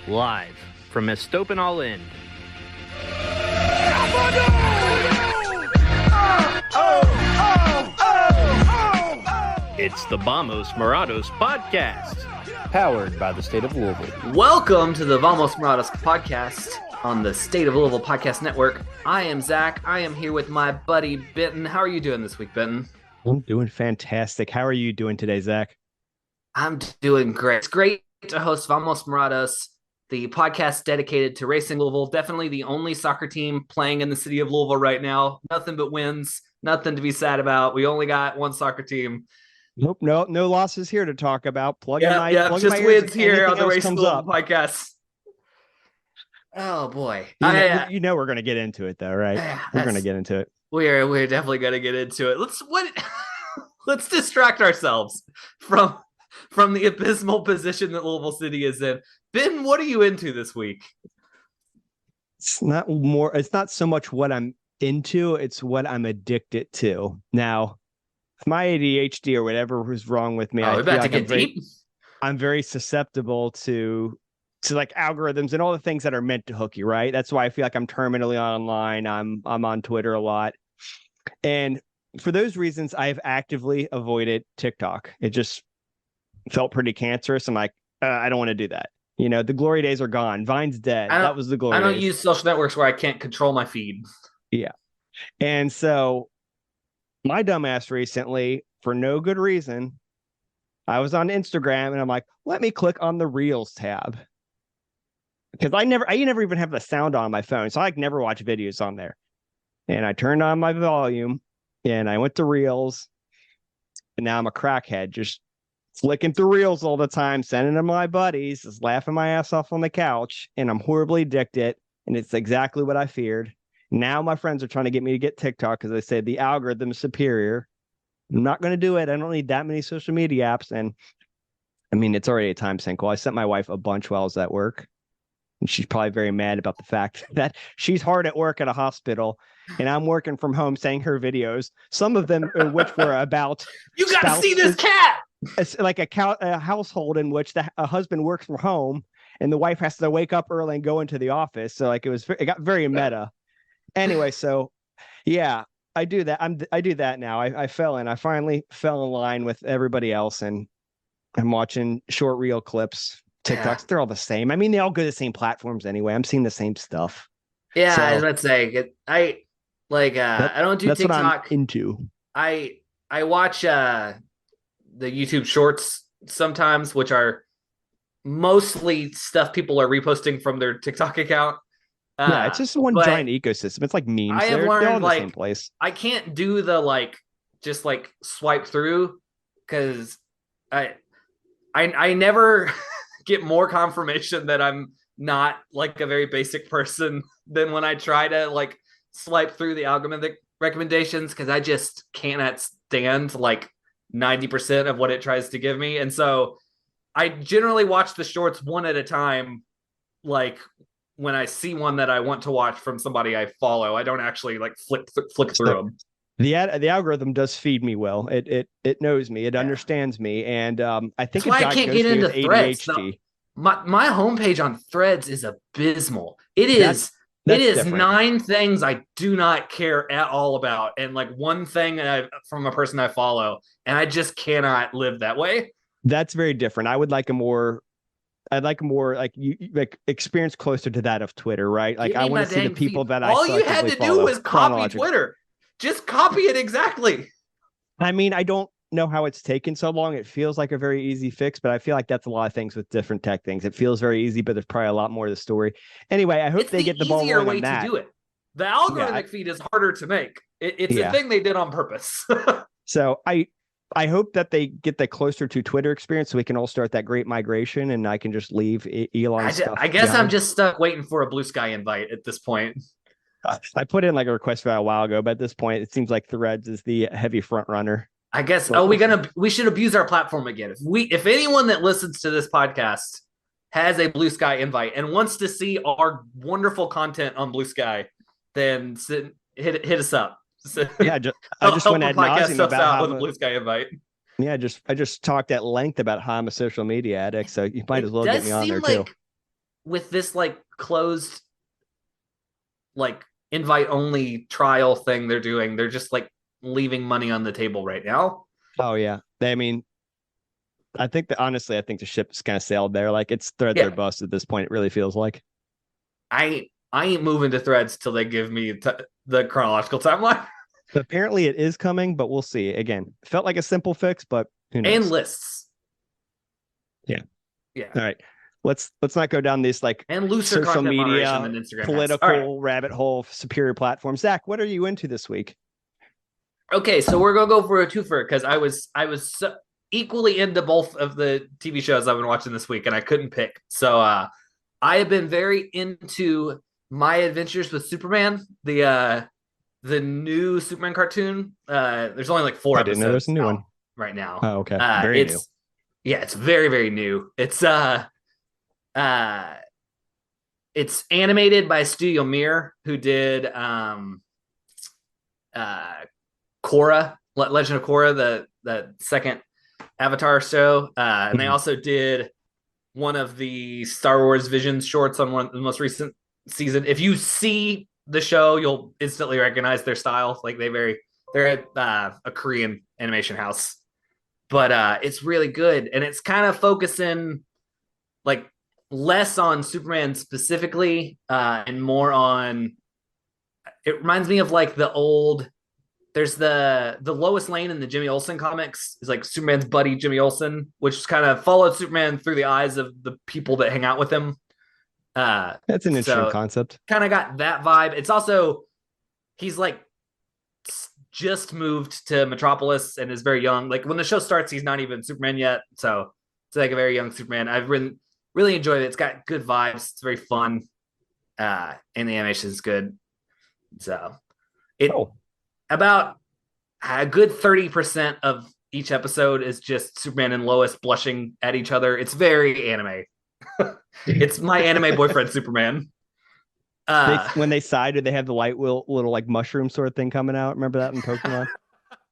live from Estopanol End. It's the Vamos Morados Podcast, powered by the state of Louisville. Welcome to the Vamos Morados Podcast on the State of Louisville Podcast Network. I am Zach. I am here with my buddy Benton. How are you doing this week, Benton? I'm doing fantastic. How are you doing today, Zach? I'm doing great. It's great to host Vamos Morados, the podcast dedicated to Racing Louisville. Definitely the only soccer team playing in the city of Louisville right now. Nothing but wins. Nothing to be sad about. We only got one soccer team. Nope, no losses here to talk about. Just wins here on the Racing Louisville podcast. Oh boy, you know we're going to get into it though, right? We're going to get into it. We're definitely going to get into it. Let's distract ourselves from the abysmal position that Louisville City is in. Ben, what are you into this week? It's not so much what I'm into, it's what I'm addicted to. Now, my ADHD or whatever was wrong with me. I'm very susceptible to like algorithms and all the things that are meant to hook you, right? That's why I feel like I'm terminally online. I'm on Twitter a lot. And for those reasons, I've actively avoided TikTok. It just felt pretty cancerous. I'm like, I don't want to do that. You know, the glory days are gone. Vine's dead. That was the glory days. I don't use social networks where I can't control my feed. Yeah. And so my dumbass recently, for no good reason, I was on Instagram and I'm like, let me click on the Reels tab. Because I never even have the sound on my phone. So I never watch videos on there. And I turned on my volume and I went to Reels. And now I'm a crackhead, just flicking through Reels all the time, sending them to my buddies, just laughing my ass off on the couch. And I'm horribly addicted. And it's exactly what I feared. Now my friends are trying to get me to get TikTok because they say the algorithm is superior. I'm not going to do it. I don't need that many social media apps. And I mean, it's already a time sink. Well, I sent my wife a bunch while I was at work. And she's probably very mad about the fact that she's hard at work at a hospital and I'm working from home saying her videos, some of them which were about you got to see this cat. It's like a household in which a husband works from home and the wife has to wake up early and go into the office. So like it got very meta. Anyway, so yeah, I do that. I do that now. I finally fell in line with everybody else, and I'm watching short reel clips, TikToks. Yeah. They're all the same. I mean, they all go to the same platforms anyway. I'm seeing the same stuff. Yeah, so, I was about to say, I don't do that's TikTok. What I'm into. I watch the YouTube Shorts sometimes, which are mostly stuff people are reposting from their TikTok account. Yeah, it's just one giant ecosystem. It's like memes. They're all in the same place. I can't do the just swipe through because I never get more confirmation that I'm not like a very basic person than when I try to swipe through the algorithmic recommendations, because I just cannot stand 90% of what it tries to give me. And so I generally watch the shorts one at a time, when I see one that I want to watch from somebody I follow. I don't actually flick through them. The algorithm does feed me well. It knows me. It understands me. And I think that's why I can't get into Threads. ADHD. My homepage on Threads is abysmal. It is different. 9 things I do not care at all about, and one thing from a person I follow, and I just cannot live that way. That's very different. I'd like a more experience closer to that of Twitter, right? I want to see the people that I all you had to do was copy Twitter. Just copy it exactly. I mean, I don't know how it's taken so long. It feels like a very easy fix, but I feel like that's a lot of things with different tech things. It feels very easy, but there's probably a lot more to the story. Anyway, I hope they get the ball rolling on that. To do it. The algorithmic feed is harder to make. It's a thing they did on purpose. So I hope that they get that closer to Twitter experience so we can all start that great migration and I can just leave Elon's stuff. I guess I'm just stuck waiting for a Blue Sky invite at this point. I put in a request for that a while ago, but at this point, it seems like Threads is the heavy front runner. I guess. We should abuse our platform again. If anyone that listens to this podcast has a Blue Sky invite and wants to see our wonderful content on Blue Sky, then hit us up. So, yeah, I just went ad nauseum about how with a Blue Sky invite. Yeah, I just talked at length about how I'm a social media addict, so you might as well get me on there too. with this like closed, like invite only trial thing they're doing, they're just like leaving money on the table right now. Oh yeah. I mean, I think that honestly, I think the ship's kind of sailed there. Like it's threads are bust at this point. It really feels like. I ain't moving to threads till they give me the chronological timeline. Apparently it is coming, but we'll see. Again, felt like a simple fix, but who knows? And lists. Yeah. Yeah. All right. Let's not go down this like and looser social media, than Instagram political rabbit hole, superior platform. Zach, what are you into this week? Okay, so we're gonna go for a twofer because I was so equally into both of the TV shows I've been watching this week, and I couldn't pick. So I have been very into My Adventures with Superman, the new Superman cartoon. There's only like 4 episodes. I didn't know there's a new one right now. Oh, okay. Very new. Yeah, it's very, very new. It's animated by Studio Mir, who did Korra, Legend of Korra, the second Avatar show, and they also did one of the Star Wars Visions shorts on the most recent season. If you see the show, you'll instantly recognize their style. Like they're a Korean animation house, but it's really good, and it's kind of focusing like less on Superman specifically, and more on. It reminds me of like the old. There's the Lois Lane in the Jimmy Olsen comics is like Superman's buddy Jimmy Olsen, which kind of followed Superman through the eyes of the people that hang out with him. That's an interesting concept. Kind of got that vibe. It's also he's like just moved to Metropolis and is very young. Like when the show starts, he's not even Superman yet, so it's like a very young Superman. I've really enjoyed it. It's got good vibes. It's very fun, and the animation is good. So about a good 30% of each episode is just Superman and Lois blushing at each other. It's very anime. It's my anime boyfriend, Superman. When they sigh, do they have the little like mushroom sort of thing coming out? Remember that in Pokemon?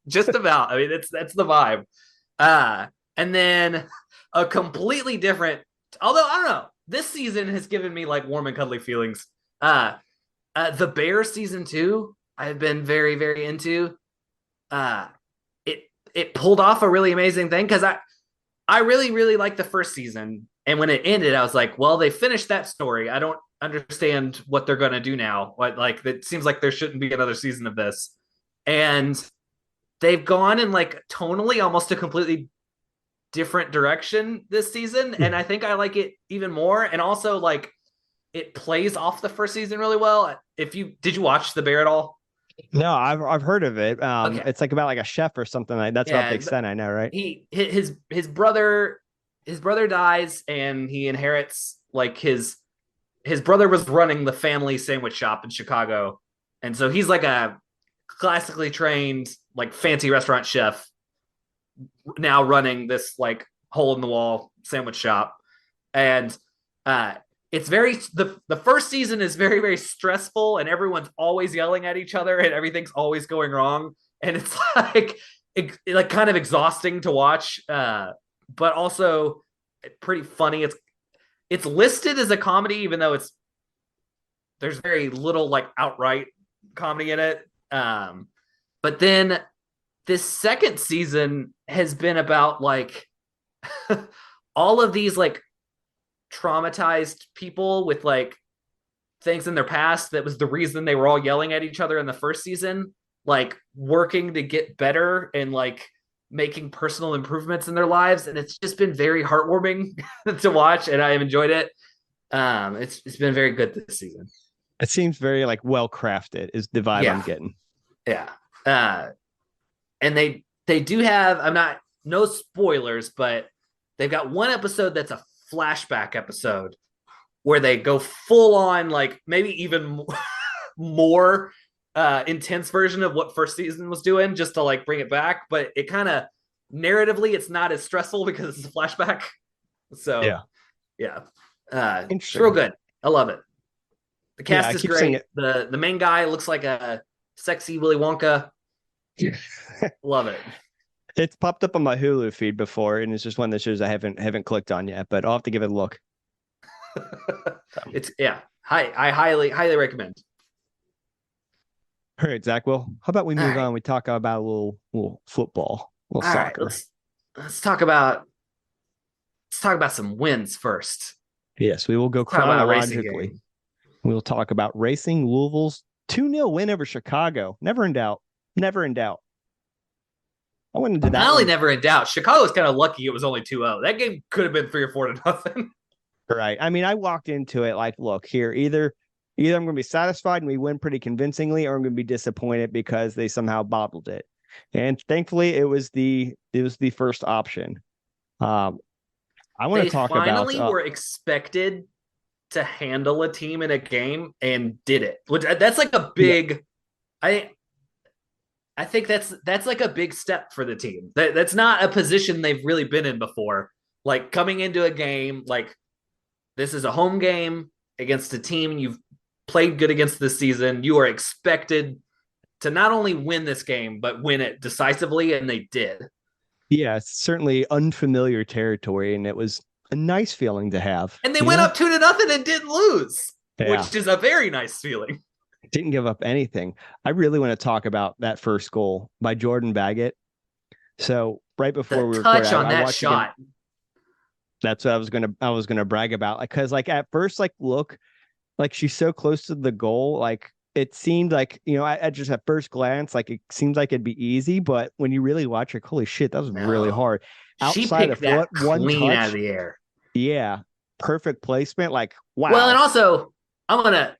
Just about. I mean, that's the vibe. And then a completely different, although I don't know, this season has given me like warm and cuddly feelings. The Bear season 2, I've been very, very into. It pulled off a really amazing thing because I really, really liked the first season. And when it ended, I was like, well, they finished that story. I don't understand what they're going to do now. Like, it seems like there shouldn't be another season of this. And they've gone in like tonally almost a completely different direction this season. And I think I like it even more. And also like it plays off the first season really well. Did you watch The Bear at all? No, I've heard of it. Okay. It's like about like a chef or something like that's about the extent I know, right? His brother dies and he inherits like his brother was running the family sandwich shop in Chicago. And so he's like a classically trained, like fancy restaurant chef now running this like hole in the wall sandwich shop. And it's very the first season is very, very stressful and everyone's always yelling at each other and everything's always going wrong. And it's like kind of exhausting to watch, but also pretty funny. It's listed as a comedy, even though there's very little like outright comedy in it. But then this second season has been about like all of these like traumatized people with like things in their past that was the reason they were all yelling at each other in the first season, like working to get better and like making personal improvements in their lives. And it's just been very heartwarming to watch, and I have enjoyed it. It's been very good this season. It seems very like well crafted is the vibe I'm getting. Yeah. And they do have, no spoilers, but they've got one episode that's a flashback episode where they go full on, like maybe even more intense version of what first season was doing, just to like bring it back. But it kind of narratively, it's not as stressful because it's a flashback. So it's real good. I love it. The cast is great. The main guy looks like a sexy Willy Wonka. Love it. It's popped up on my Hulu feed before, and it's just one of the shows I haven't clicked on yet, but I'll have to give it a look. I highly recommend. All right, Zach. Well, how about we move on? We talk about a little football, a little soccer. Right, let's talk about some wins first. Yes, we will go chronologically. We'll talk about Racing Louisville's 2-0 win over Chicago. Never in doubt. Never in doubt. I went into that. Not only never in doubt, Chicago was kind of lucky it was only 2-0. That game could have been 3 or 4-0. Right. I mean, I walked into it like, look, here, either I'm going to be satisfied and we win pretty convincingly, or I'm going to be disappointed because they somehow bottled it. And thankfully, it was the first option. I want to talk about. They finally were expected to handle a team in a game and did it. Which that's like a big. Yeah. I think that's like a big step for the team. That's not a position they've really been in before. Like coming into a game, like this is a home game against a team you've played good against this season. You are expected to not only win this game, but win it decisively, and they did. Yeah, it's certainly unfamiliar territory, and it was a nice feeling to have. And they went up 2-0 and didn't lose, which is a very nice feeling. Didn't give up anything. I really want to talk about that first goal by Jordan Baggett. So right before we recorded, touch on that shot. That's what I was gonna brag about. Because at first, look, she's so close to the goal. Like it seemed like, at just at first glance, it seems like it'd be easy, but when you really watch it, holy shit, that was really hard. Outside of foot, one touch out of the air. Yeah, perfect placement. Wow. Well, and also I'm gonna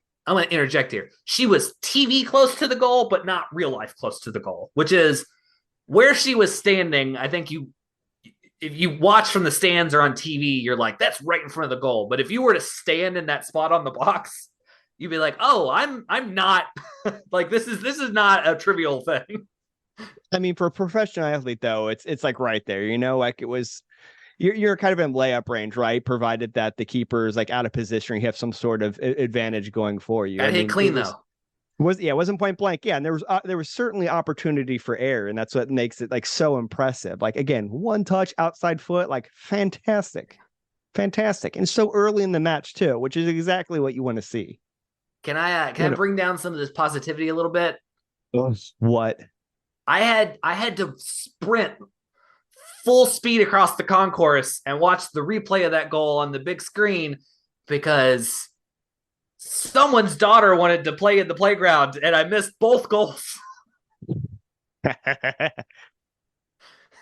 interject here. She was TV close to the goal, but not real life close to the goal, which is where she was standing. I think if you watch from the stands or on TV, you're like, that's right in front of the goal. But if you were to stand in that spot on the box, you'd be like, oh, I'm not this is not a trivial thing. I mean, for a professional athlete though, it's right there, it was, you're kind of in layup range, right? Provided that the keeper is out of position, you have some sort of advantage going for you. I hit clean though. It wasn't point blank. Yeah, and there was certainly opportunity for error, and that's what makes it so impressive. Again, one touch outside foot, fantastic, and so early in the match too, which is exactly what you want to see. Can I bring down some of this positivity a little bit? What? I had to sprint full speed across the concourse and watch the replay of that goal on the big screen because someone's daughter wanted to play in the playground and I missed both goals.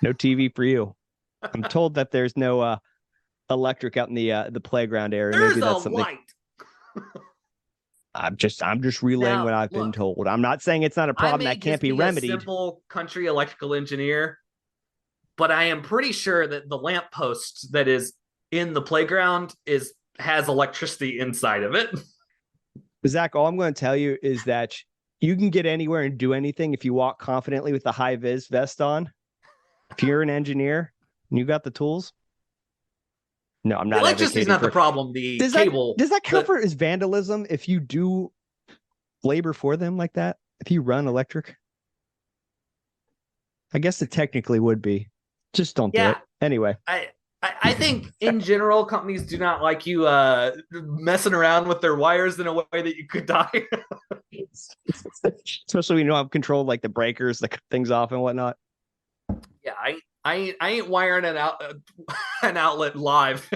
No TV for you. I'm told that there's no electric out in the playground area. There's maybe that's something. Light. I'm just relaying what I've been told. I'm not saying it's not a problem that can't be remedied. A simple country electrical engineer, but I am pretty sure that the lamppost that is in the playground has electricity inside of it. Zach, all I'm going to tell you is that you can get anywhere and do anything if you walk confidently with the high vis vest on. If you're an engineer and you got the tools. No, I'm not. Electricity is not the problem. Cable. Does that count as vandalism if you do labor for them like that? If you run electric? I guess it technically would be. Just don't do it. Anyway. I think in general, companies do not like you messing around with their wires in a way that you could die. Especially when you don't have control of the breakers that cut things off and whatnot. Yeah, I ain't wiring an outlet live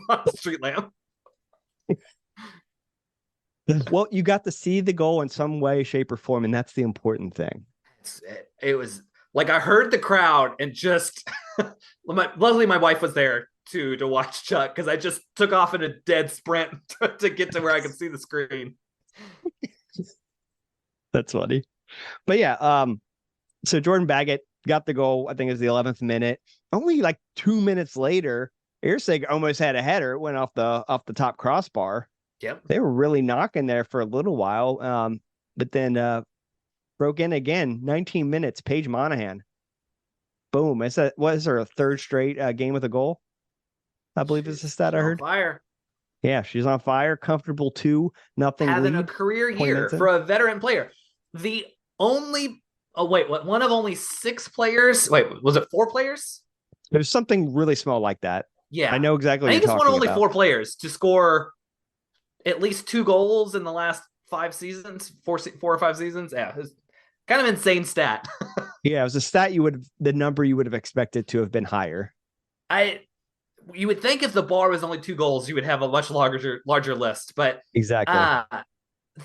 on a street lamp. Well, you got to see the goal in some way, shape, or form, and that's the important thing. It was I heard the crowd and just luckily my wife was there too to watch Chuck because I just took off in a dead sprint to get to where I could see the screen. That's funny. But yeah, so Jordan Baggett got the goal, I think it was the 11th minute. Only 2 minutes later, Ersig almost had a header. It went off the top crossbar. Yep. They were really knocking there for a little while. But then broke in again, 19 minutes, Paige Monahan. Boom. Was her third straight game with a goal? I believe it's the stat I heard. Fire. Yeah, she's on fire. Comfortable 2-0 having lead, a career year for a veteran player. The only one of only 6 players. Wait, was it 4 players? There's something really small like that. Yeah. I know exactly what I you're think it's one talking of only about. 4 players to score at least 2 goals in the last 5 seasons, 4 or 5 seasons. Yeah, it's kind of insane stat. Yeah, it was a stat the number you would have expected to have been higher. You would think if the bar was only 2 goals, you would have a much larger list, but Exactly.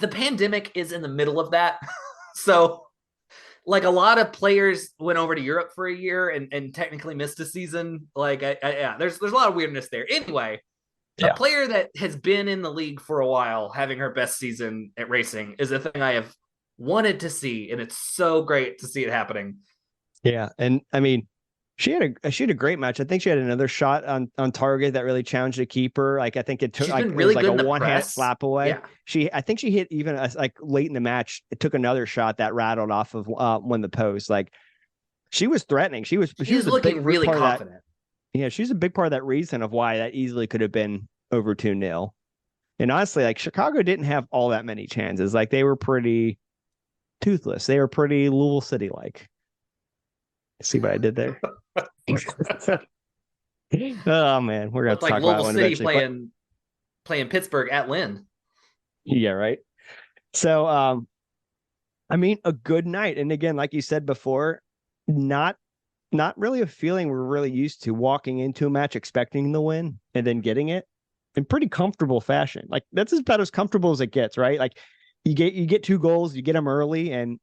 the pandemic is in the middle of that. So like a lot of players went over to Europe for a year and technically missed a season. Like yeah, there's a lot of weirdness there. Anyway, a player that has been in the league for a while having her best season at racing is a thing I have wanted to see, and it's so great to see it happening. Yeah, and I mean, she had a great match. I think she had another shot on target that really challenged the keeper. Like I think it took like, really it was like good a one-hand slap away. Yeah. I think she hit even like late in the match. It took another shot that rattled off of one of the posts. Like she was threatening. She was looking really confident. Yeah, she's a big part of that reason of why that easily could have been over 2-0. And honestly, like Chicago didn't have all that many chances. Like they were pretty toothless. They were pretty Louisville City like. See what I did there? Oh man, we're gonna talk about one City playing Pittsburgh at Lynn. Yeah, right. So I mean, a good night. And again, like you said before, not really a feeling we're really used to, walking into a match expecting the win and then getting it in pretty comfortable fashion. Like that's about as comfortable as it gets, right? Like you get 2 goals, you get them early, and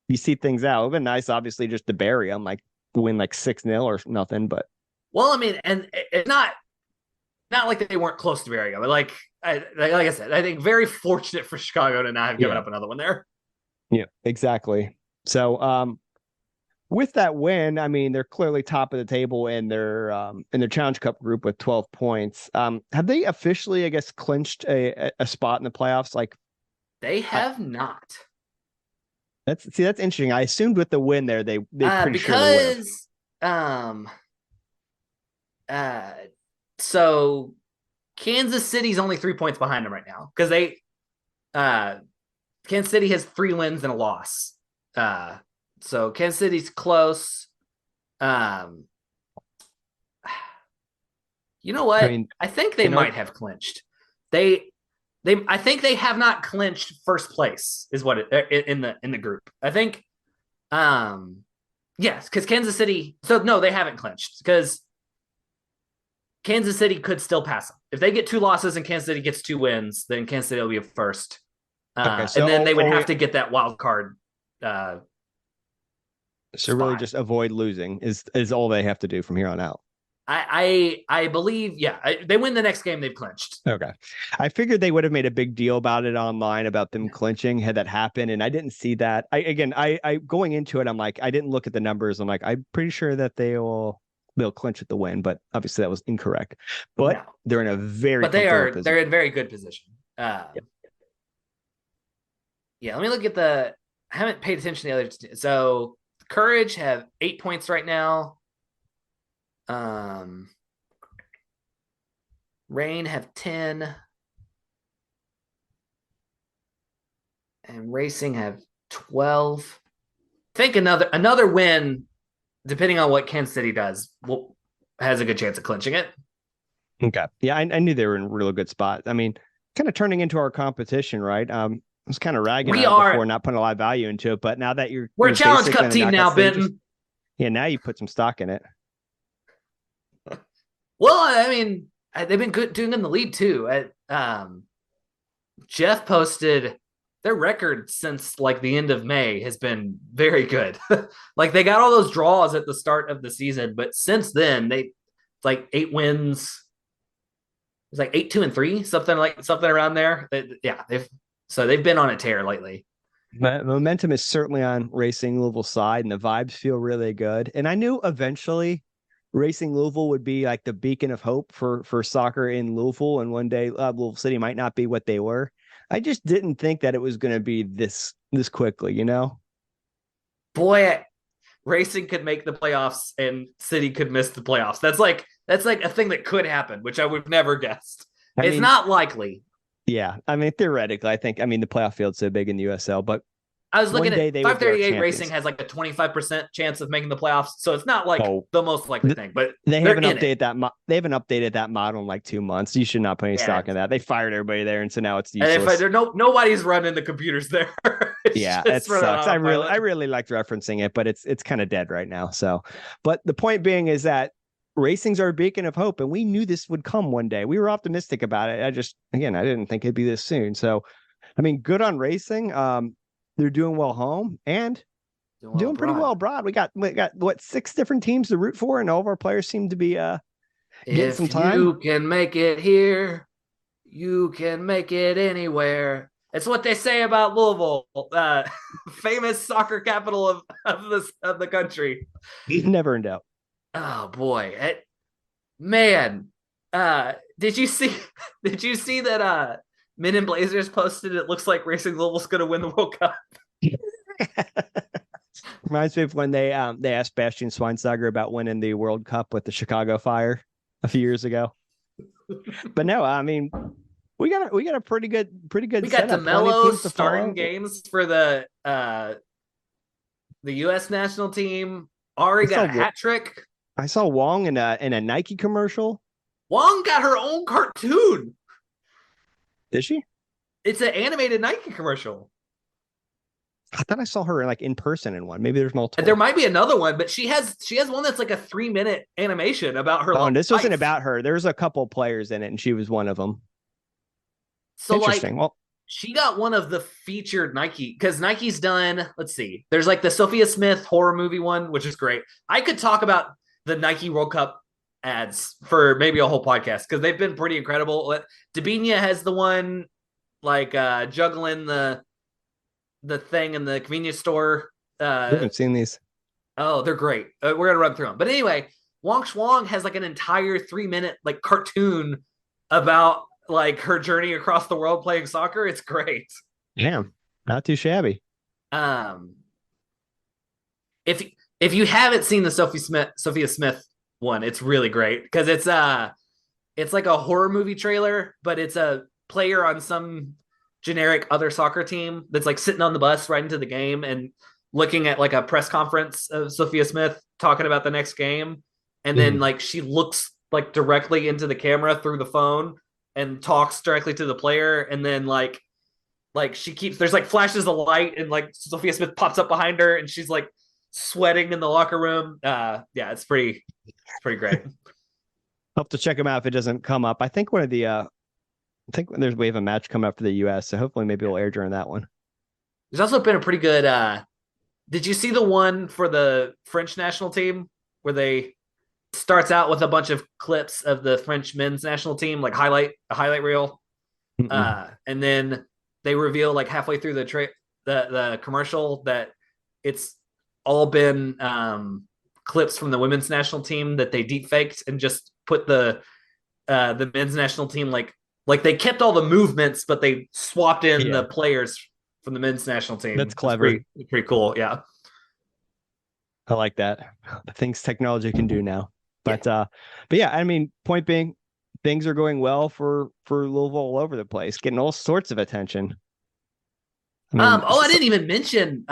you see things out. It would have been nice, obviously, just to bury them, like win like 6-0 or nothing. But well, I mean, and it's not like they weren't close to burying them. Like I said, I think very fortunate for Chicago to not have given up another one there. Yeah, exactly. So with that win, I mean, they're clearly top of the table in their Challenge Cup group with 12 points. Have they officially, I guess, clinched a spot in the playoffs? Like they have not. That's interesting. I assumed with the win there, they pretty sure they would have. So Kansas City's only 3 points behind them right now because Kansas City has 3 wins and a loss. So Kansas City's close. You know what? I mean, I think they might have clinched. I think they have not clinched first place is what in the group. I think yes, because Kansas City, so no, they haven't clinched because Kansas City could still pass them. If they get 2 losses and Kansas City gets 2 wins, then Kansas City will be first. Okay, so and then they would have to get that wild card. So really just avoid losing is all they have to do from here on out. I believe, they win the next game, they've clinched. Okay. I figured they would have made a big deal about it online, about them clinching had that happened. And I didn't see that. I going into it, I'm like, I didn't look at the numbers. I'm like, I'm pretty sure that they'll clinch with the win, but obviously that was incorrect. But they're in a very they're in very good position. Let me look at I haven't paid attention to the other. So Courage have 8 points right now. Rain have 10, and Racing have 12. I think another win, depending on what Kansas City does, has a good chance of clinching it. Okay. Yeah, I knew they were in a really good spot. I mean, kind of turning into our competition, right? I was kind of ragging on it before, not putting a lot of value into it, but now that we're a Challenge Cup team now, Benton. Yeah, now you put some stock in it. Well, I mean, they've been good doing in the lead too. Jeff posted their record since like the end of May has been very good. Like they got all those draws at the start of the season, but since then it's like 8 wins. It's like 8-2-3, something around there. They've been on a tear lately. Momentum is certainly on Racing Louisville's side, and the vibes feel really good. And I knew eventually Racing Louisville would be like the beacon of hope for soccer in Louisville, and one day Louisville City might not be what they were. I just didn't think that it was going to be this quickly, you know? Boy, Racing could make the playoffs and City could miss the playoffs. That's like a thing that could happen, which I would have never guessed. It's not likely. Yeah, I mean, theoretically, I think, the playoff field's so big in the USL, but I was looking one day at they would be our 538 Racing champions. has like a 25% chance of making the playoffs, so it's not like the most likely thing. But they they're haven't in updated it. that. They haven't updated that model in like 2 months. You should not put any stock in that. They fired everybody there, and so now it's And useless. if nobody's running the computers there. Yeah, it sucks. I really liked referencing it, but it's kind of dead right now. So, but the point being is that racing's our beacon of hope, and we knew this would come one day. We were optimistic about it. I didn't think it'd be this soon. So, I mean, good on racing. They're doing well home and doing pretty well abroad. We got what 6 different teams to root for, and all of our players seem to be getting some time. If you can make it here, you can make it anywhere. It's what they say about Louisville, famous soccer capital of the country. Never in doubt. Oh boy, man! Did you see that? Men in Blazers posted. It looks like Racing Louisville's going to win the World Cup. Reminds me of when they asked Bastian Schweinsteiger about winning the World Cup with the Chicago Fire a few years ago. But no, I mean, we got a pretty good. We got DeMello starting games for the U.S. national team. Ari got a hat trick. I saw Wong in a Nike commercial. Wong got her own cartoon. Did she? It's an animated Nike commercial. I thought I saw her like in person in one. Maybe there's multiple. There might be another one, but she has one that's like a 3-minute animation about her. Oh, and this wasn't about her. There's a couple players in it, and she was one of them. So interesting. Well, she got one of the featured Nike because Nike's done. Let's see. There's like the Sophia Smith horror movie one, which is great. I could talk about the Nike World Cup ads for maybe a whole podcast because they've been pretty incredible. Dabinia has the one like juggling the thing in the convenience store. I haven't seen these. Oh, they're great. We're gonna run through them. But anyway, Wong Shuang has like an entire 3-minute like cartoon about like her journey across the world playing soccer. It's great. Damn, not too shabby. If you haven't seen the Sophia Smith one, it's really great because it's like a horror movie trailer, but it's a player on some generic other soccer team that's like sitting on the bus right into the game and looking at like a press conference of Sophia Smith talking about the next game. And then like she looks like directly into the camera through the phone and talks directly to the player. And then like there's like flashes of light and like Sophia Smith pops up behind her and she's like sweating in the locker room. Yeah, it's pretty great. I'll have to check them out if it doesn't come up. I think we have a match coming up for the US, so hopefully maybe we'll air during that one. There's also been a pretty good did you see the one for the French national team where they starts out with a bunch of clips of the French men's national team, like a highlight reel. And then they reveal like halfway through the commercial that it's all been clips from the women's national team that they deep faked and just put the men's national team like they kept all the movements, but they swapped in the players from the men's national team. That's clever. Pretty cool. Yeah. I like that. The things technology can do now. But yeah, I mean, point being, things are going well for Louisville all over the place, getting all sorts of attention. I didn't even mention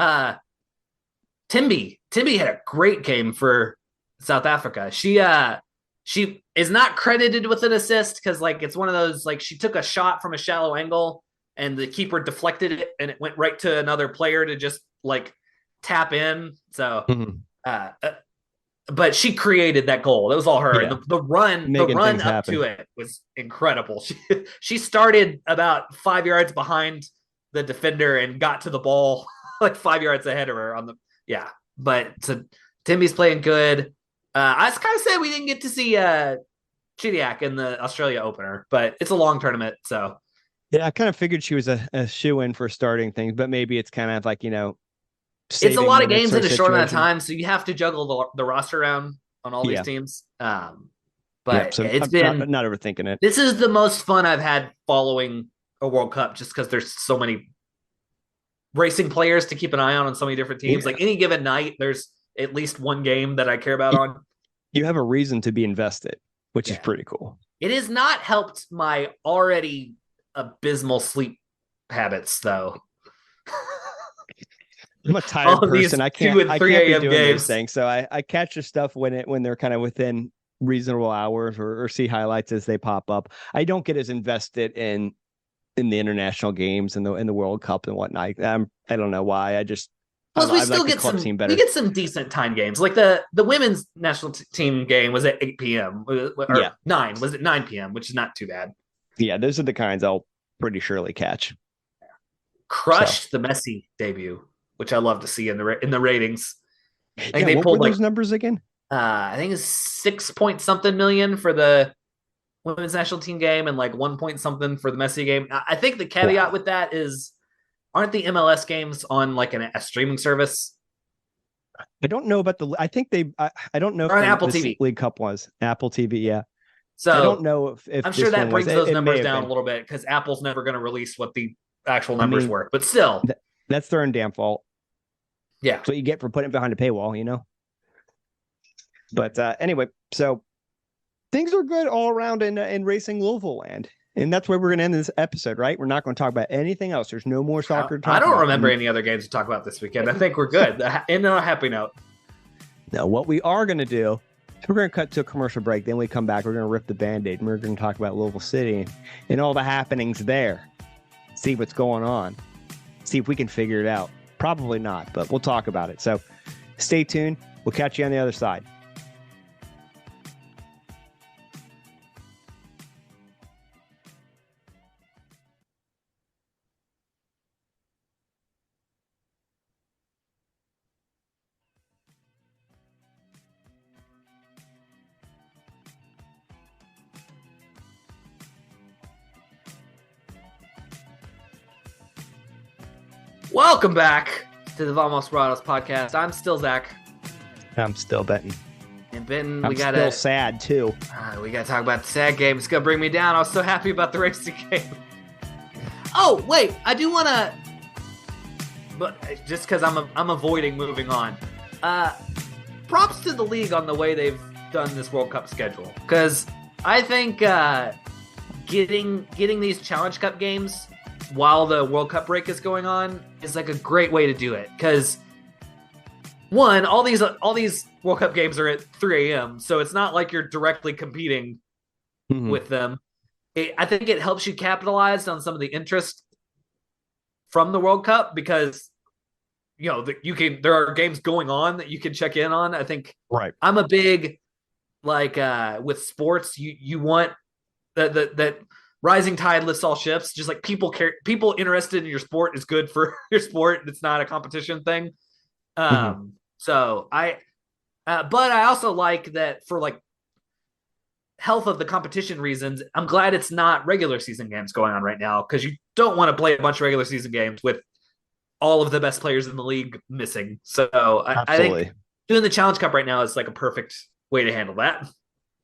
Timby. Timby had a great game for South Africa. She is not credited with an assist because like it's one of those like she took a shot from a shallow angle and the keeper deflected it and it went right to another player to just like tap in. So but she created that goal. That was all her. Yeah. And the run up to it was incredible. She started about 5 yards behind the defender and got to the ball like 5 yards ahead of her but Timmy's playing good. I was kind of sad we didn't get to see Chidiac in the Australia opener, but it's a long tournament. So yeah, I kind of figured she was a shoe-in for starting things, but maybe it's kind of like, it's a lot of games in a short amount of time, so you have to juggle the roster around on all these teams. But it's been not overthinking it. This is the most fun I've had following a World Cup, just because there's so many racing players to keep an eye on so many different teams. Like any given night, there's at least one game that I care about on. You have a reason to be invested, which is pretty cool. It has not helped my already abysmal sleep habits, though. I'm a tired all of these person. I 2 can't. and I 3 can't be a.m. doing games. those things. So I catch the stuff when they're kind of within reasonable hours, or see highlights as they pop up. I don't get as invested in the international games and the World Cup and whatnot. I don't know why. Plus, we still like the get club some. team better. We get some decent time games. Like the women's national team game was at 8 p.m. Or Yeah. 9. Was it 9 p.m., which is not too bad. Yeah, those are the kinds I'll pretty surely catch. Crushed the Messi debut, which I love to see in the ratings. I think What pulled were those numbers again? I think it's 6 point something million for the women's national team game and like 1 point something for the Messi game. I think the caveat with that is, aren't the MLS games on like a streaming service? I don't know about I think they. I don't know or on if Apple the TV. League Cup was Apple TV. Yeah. So I don't know if I'm sure that brings those numbers down been a little bit because Apple's never going to release what the actual numbers were. But still, that's their own damn fault. Yeah, that's what you get for putting it behind a paywall, you know. But anyway, so things are good all around in Racing Louisville land. And that's where we're going to end this episode, right? We're not going to talk about anything else. There's no more soccer to talk I don't about. remember any other games to talk about this weekend. I think we're good. End on a happy note. Now, what we are going to do, we're going to cut to a commercial break. Then we come back. We're going to rip the Band-Aid. And we're going to talk about Louisville City and all the happenings there. See what's going on. See if we can figure it out. Probably not, but we'll talk about it. So stay tuned. We'll catch you on the other side. Welcome back to the Vamos Morados Podcast. I'm still Zach. I'm still Benton. And Benton, I'm still sad too. We gotta talk about the sad game. It's gonna bring me down. I was so happy about the racing game. Oh wait, I do want to, but just because I'm avoiding moving on. Props to the league on the way they've done this World Cup schedule, because I think getting these Challenge Cup games while the World Cup break is going on is like a great way to do it. Because one, all these World Cup games are at 3 a.m., so it's not like you're directly competing with them. I think it helps you capitalize on some of the interest from the World Cup because there are games going on that you can check in on. I think I'm a big with sports, you want that rising tide lifts all ships. Just like people interested in your sport is good for your sport. It's not a competition thing. So but I also like that for like health of the competition reasons. I'm glad it's not regular season games going on right now, because you don't want to play a bunch of regular season games with all of the best players in the league missing. So I think doing the Challenge Cup right now is like a perfect way to handle that.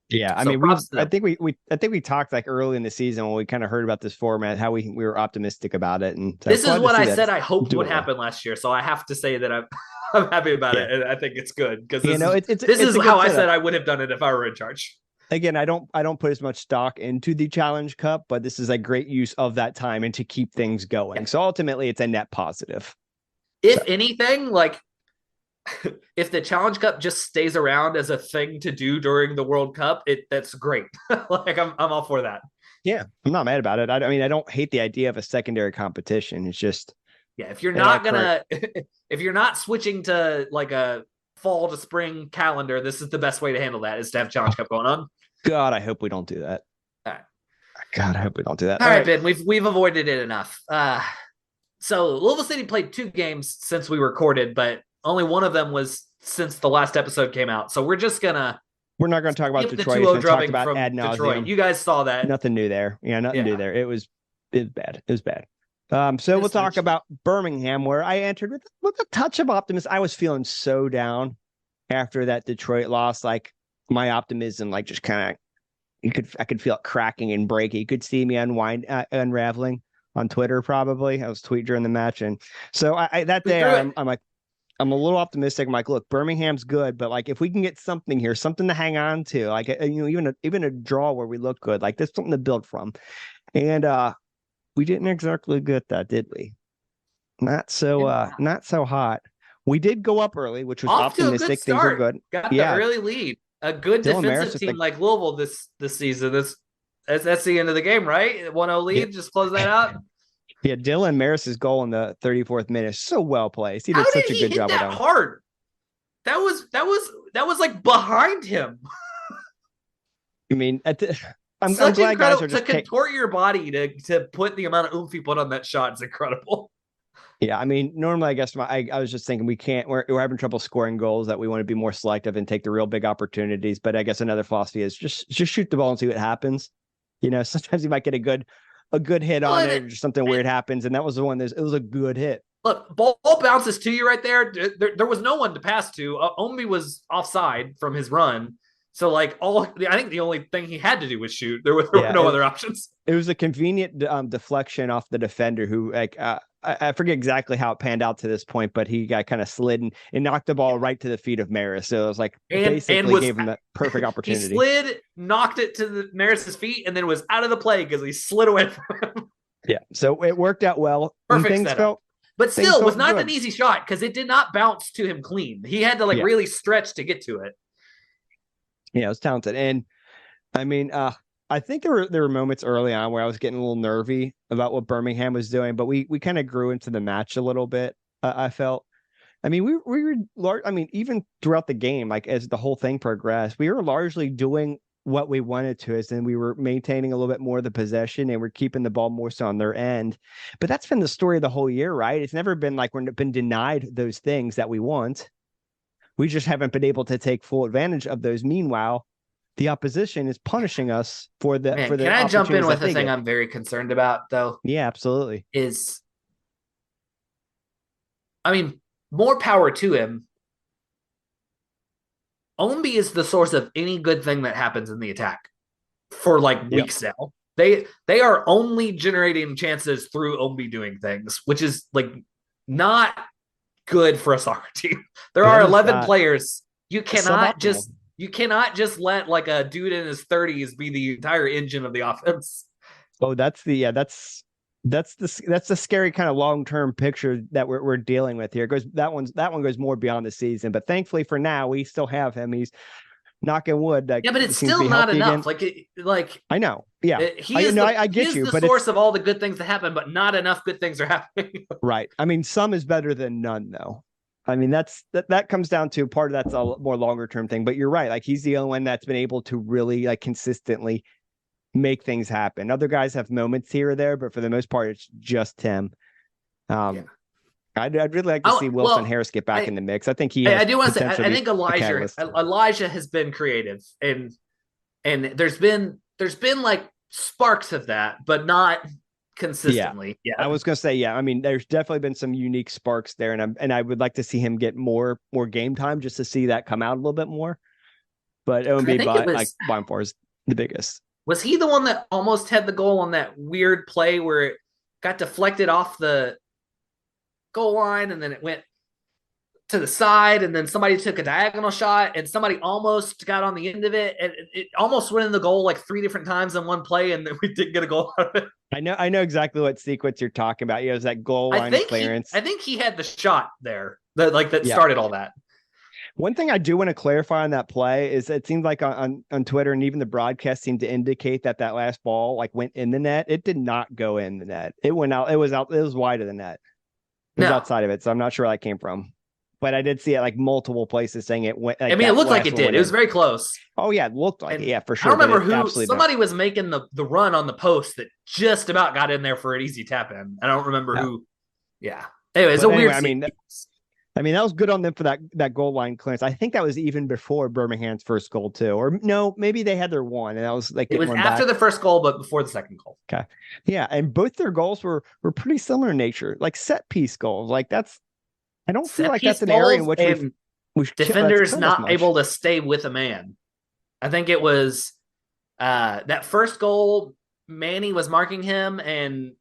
Yeah, I mean, I think we talked like early in the season when we kind of heard about this format, how we were optimistic about it, and this is what I said I hoped would happen last year. So I have to say that I'm happy about it, and I think it's good because this is how I said I would have done it if I were in charge. Again, I don't put as much stock into the Challenge Cup, but this is a great use of that time and to keep things going. Yeah. So ultimately, it's a net positive. If anything, like if the Challenge Cup just stays around as a thing to do during the World Cup, that's great. Like I'm all for that. Yeah, I'm not mad about it. I mean, I don't hate the idea of a secondary competition. It's just if you're not if you're not switching to like a fall to spring calendar, this is the best way to handle that, is to have Challenge Cup going on. God, I hope we don't do that. All right. God, I hope we don't do that. All right, Ben, we've avoided it enough. So Louisville City played 2 games since we recorded, but only one of them was since the last episode came out. So we're not going to talk about Detroit. The 2-0 drubbing about from ad nauseum. Detroit. You guys saw that. Nothing new there. Yeah, nothing new there. It was bad. It was bad. So we'll talk about Birmingham, where I entered with a touch of optimism. I was feeling so down after that Detroit loss. Like my optimism, like just kind of, I could feel it cracking and breaking. You could see me unraveling on Twitter. Probably I was tweeting during the match, and so that day I'm like, I'm a little optimistic. I'm like, look, Birmingham's good, but like if we can get something here, something to hang on to, like even a draw where we look good, like there's something to build from, and we didn't exactly get that, did we? Not so hot. We did go up early, which was off to a optimistic. good Things start. were good. Got Yeah. the early lead. A good Dylan Maris defensive is team like Louisville this season. That's the end of the game, right? 1-0 lead. Just close that out. Yeah, Dylan Maris's goal in the 34th minute, so well placed. He How did such did a he good hit job with that him. hard? That was like behind him. I mean, I'm Such glad guys incredible are just to contort your body to put the amount of oomph you put on that shot is incredible. Yeah, I mean, normally I guess I was just thinking we're having trouble scoring goals, that we want to be more selective and take the real big opportunities. But I guess another philosophy is just shoot the ball and see what happens. You know, sometimes you might get a good hit on it, or just something weird happens, and that was the one. It was a good hit. Look, ball bounces to you right there. There was no one to pass to. Ombi was offside from his run. So, like, I think the only thing he had to do was shoot. There were no other options. It was a convenient deflection off the defender who, like, I forget exactly how it panned out to this point, but he got kind of slid and knocked the ball right to the feet of Maris. So it was like basically gave him that perfect opportunity. He slid, knocked it to Maris's feet, and then was out of the play because he slid away from him. Yeah, so it worked out well. Perfect setup. But still, it was not good. an easy shot because it did not bounce to him clean. He had to really stretch to get to it. Yeah, it was talented. And I mean, I think there were moments early on where I was getting a little nervy about what Birmingham was doing, but we kind of grew into the match a little bit. I felt. I mean, we were I mean, even throughout the game, like as the whole thing progressed, we were largely doing what we wanted to, as in we were maintaining a little bit more of the possession and we're keeping the ball more so on their end. But that's been the story of the whole year, right? It's never been like we've been denied those things that we want. We just haven't been able to take full advantage of those. Meanwhile, the opposition is punishing us for the. Can I jump in with the thing I'm very concerned about, though? Yeah, absolutely. More power to him. Ombi is the source of any good thing that happens in the attack for weeks now. They are only generating chances through Ombi doing things, which is not good for a soccer team. There are 11 players. You cannot just let a dude in his 30s be the entire engine of the offense. Oh, that's the scary kind of long-term picture that we're dealing with here. That one goes more beyond the season, but thankfully for now we still have him. He's knocking wood. But it's still not enough. Again. I know. Yeah, I get you. But the source of all the good things that happen, but not enough good things are happening. Right. I mean, some is better than none, though. I mean, that comes down to part of that's a more longer-term thing. But you're right. Like, he's the only one that's been able to really consistently make things happen. Other guys have moments here or there, but for the most part, it's just him. I'd really like to see Wilson Harris get back in the mix. I think I do want to say, I think Elijah has been creative, and there's been sparks of that, but not consistently. Yeah. I was going to say, I mean, there's definitely been some unique sparks there, and I would like to see him get more game time just to see that come out a little bit more. But by far is the biggest. Was he the one that almost had the goal on that weird play where it got deflected off the goal line and then it went to the side and then somebody took a diagonal shot and somebody almost got on the end of it and it almost went in the goal 3 different times in one play and then we didn't get a goal out of it? I know exactly what sequence you're talking about. It was that goal line clearance. I think he had the shot there that started all that. One thing I do want to clarify on that play is it seemed like on Twitter and even the broadcast seemed to indicate that last ball went in the net. It did not go in the net. It went out. It was out. It was wide of the net. It was outside of it. So I'm not sure where that came from. But I did see it multiple places saying it went. I mean, it looked like it did. It was very close. Oh yeah, it looked like it, for sure. I don't remember who. Somebody was making the run on the post that just about got in there for an easy tap in. I don't remember who. Yeah. Anyway, it's weird. I mean, that was good on them for that goal line clearance. I think that was even before Birmingham's first goal too, or no, maybe they had their one, and that was it was after the first goal, but before the second goal. Okay, yeah, and both their goals were pretty similar in nature, set piece goals. I don't feel like that's an area in which we defenders not able to stay with a man. I think it was that first goal. Manny was marking him, and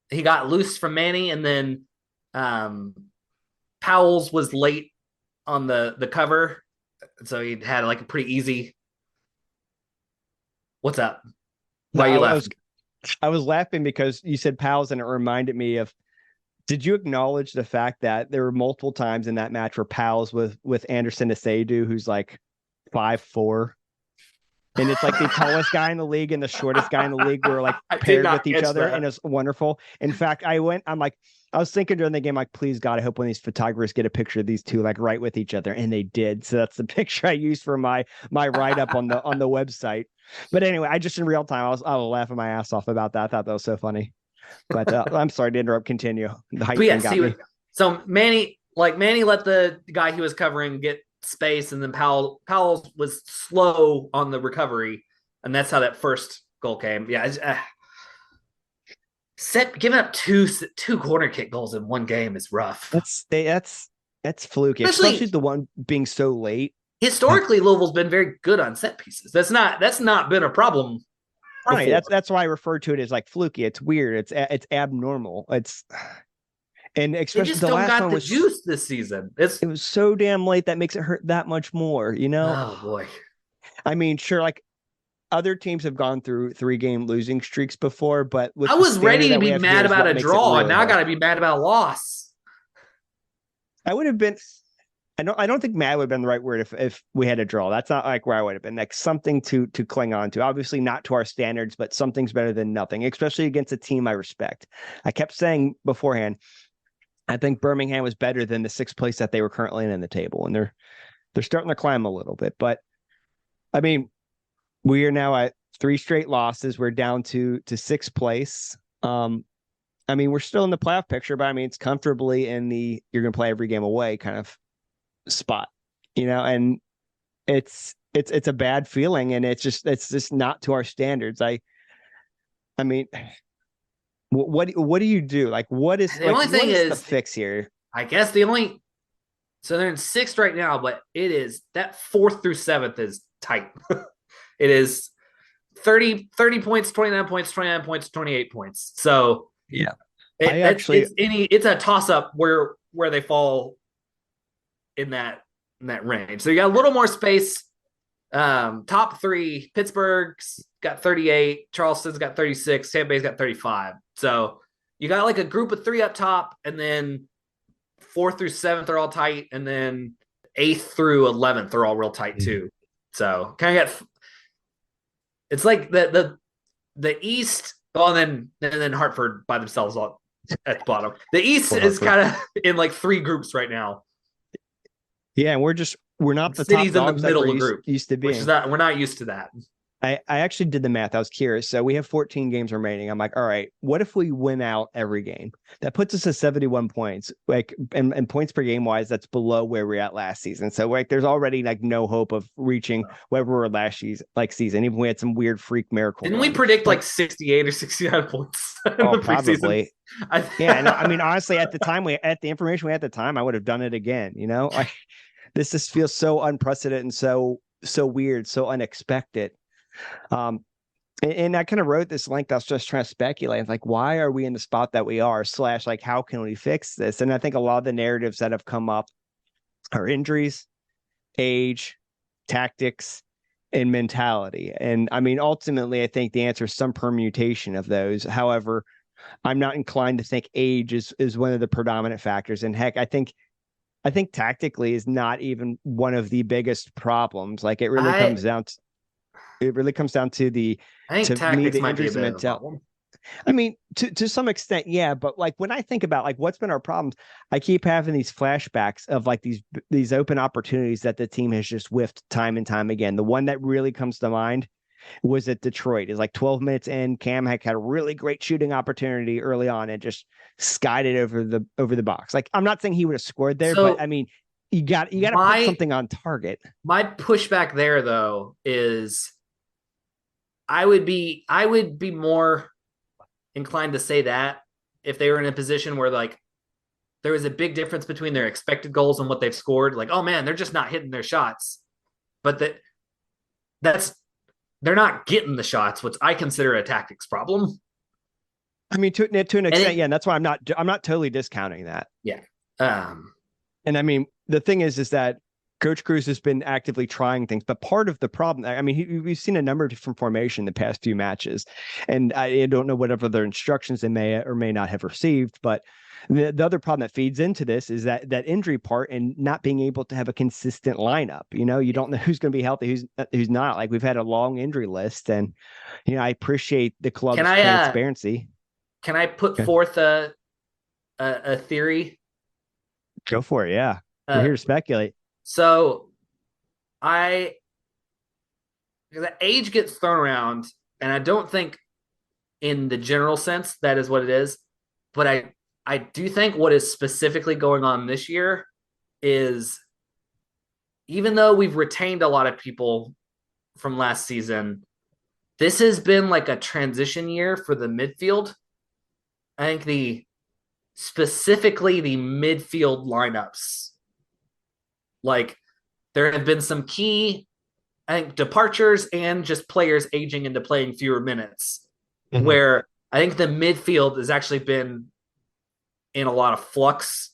he got loose from Manny, and then Powell's was late on the cover, so he had a pretty easy. What's up? Why are you laughing? I was laughing because you said Powell's, and it reminded me of Did you acknowledge the fact that there were multiple times in that match where pals with Anderson Asadu, who's like 5'4", and it's like the tallest guy in the league and the shortest guy in the league were like paired with each other, and it's wonderful. In fact, I was thinking during the game, like, please God, I hope one of these photographers get a picture of these two like right with each other, and they did. So that's the picture I used for my write up on the website. But anyway, I just in real time, I was laughing my ass off about that. I thought that was so funny. But I'm sorry to interrupt. Continue. The height thing got me. So Manny let the guy he was covering get space, and then Powell was slow on the recovery, and that's how that first goal came. Yeah, giving up two corner kick goals in one game is rough. That's fluky, especially the one being so late. Historically, Louisville's been very good on set pieces. That's not been a problem. Right. That's why I refer to it as like fluky. It's weird. It's abnormal. And especially just the last got one was juice this season. It was so damn late that makes it hurt that much more, you know? Oh boy. I mean, sure, like other teams have gone through 3-game losing streaks before, but I was ready to be mad about a draw, and now I got to be mad about a loss. I would have been. I don't think mad would have been the right word if we had a draw. That's not like where I would have been. Like something to cling on to. Obviously not to our standards, but something's better than nothing, especially against a team I respect. I kept saying beforehand, I think Birmingham was better than the 6th place that they were currently in the table, and they're starting to climb a little bit. But I mean, we are now at 3 straight losses. We're down to 6th place. I mean, we're still in the playoff picture, but I mean, it's comfortably in the you're going to play every game away kind of spot, you know, and it's a bad feeling, and it's just not to our standards. I mean, what do you do? Like, what is the only thing is the fix here? I guess so they're in 6th right now, but it is that 4th through 7th is tight. It is 30 points, 29 points, 29 points, 28 points. So yeah, it's a toss up where they fall in that range. So you got a little more space. Top 3, Pittsburgh's got 38, Charleston's got 36, Tampa Bay's got 35. So you got like a group of 3 up top, and then 4th through 7th are all tight, and then 8th through 11th are all real tight too. So kind of got it's like the East. Oh, and then Hartford by themselves at the bottom. The East is kind of in like 3 groups right now. Yeah, and we're not the City's top dogs in the middle that of the group used to be. We're not used to that. I actually did the math. I was curious. So we have 14 games remaining. I'm like, all right, what if we win out every game? That puts us at 71 points. Like, and points per game wise, that's below where we're at last season. So like, there's already like no hope of reaching where we were last season. Even we had some weird freak miracle. Didn't we predict like 68 or 69 points in the probably. Yeah, and I mean, honestly, at the information we had at the time, I would have done it again. You know, this just feels so unprecedented and so weird, so unexpected. And I kind of wrote this link. I was just trying to speculate, like, why are we in the spot that we are? / like, how can we fix this? And I think a lot of the narratives that have come up are injuries, age, tactics, and mentality. And I mean, ultimately, I think the answer is some permutation of those. However, I'm not inclined to think age is one of the predominant factors. And heck, I think tactically is not even one of the biggest problems. Like, it really comes down to. It really comes down to the injuries and mentality. I mean, to some extent, yeah. But like, when I think about like what's been our problems, I keep having these flashbacks of like these open opportunities that the team has just whiffed time and time again. The one that really comes to mind was at Detroit. It's like 12 minutes in, Cam had a really great shooting opportunity early on and just skied it over the box. Like, I'm not saying he would have scored there, but I mean, you got to put something on target. My pushback there though is I would be more inclined to say that if they were in a position where like there was a big difference between their expected goals and what they've scored. Like, oh man, they're just not hitting their shots, but they're not getting the shots, which I consider a tactics problem. I mean, to an extent, yeah. And that's why I'm not totally discounting that. Yeah. And I mean, the thing is that Coach Cruz has been actively trying things, but part of the problem, I mean, we've seen a number of different formations in the past few matches, and I don't know whatever their instructions they may or may not have received, but the other problem that feeds into this is that injury part and not being able to have a consistent lineup. You know, you don't know who's going to be healthy, who's not. Like we've had a long injury list, and I appreciate the club's transparency. Can I put forth a theory? Go for it. Yeah, we're here to speculate. So, the age gets thrown around, and I don't think, in the general sense, that is what it is. But I do think what is specifically going on this year is, even though we've retained a lot of people from last season, this has been like a transition year for the midfield. I think specifically the midfield lineups, like there have been some key, I think, departures and just players aging into playing fewer minutes, where I think the midfield has actually been in a lot of flux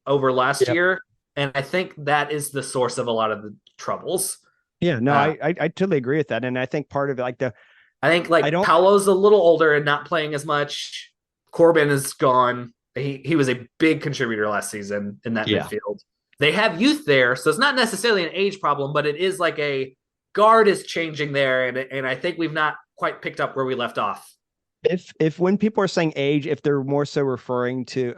over last year. And I think that is the source of a lot of the troubles. Yeah, no, I totally agree with that. And I think part of it, I think Paolo's a little older and not playing as much. Corbin is gone. He was a big contributor last season in that midfield. They have youth there, so it's not necessarily an age problem, but it is like a guard is changing there, and I think we've not quite picked up where we left off. If when people are saying age, if they're more so referring to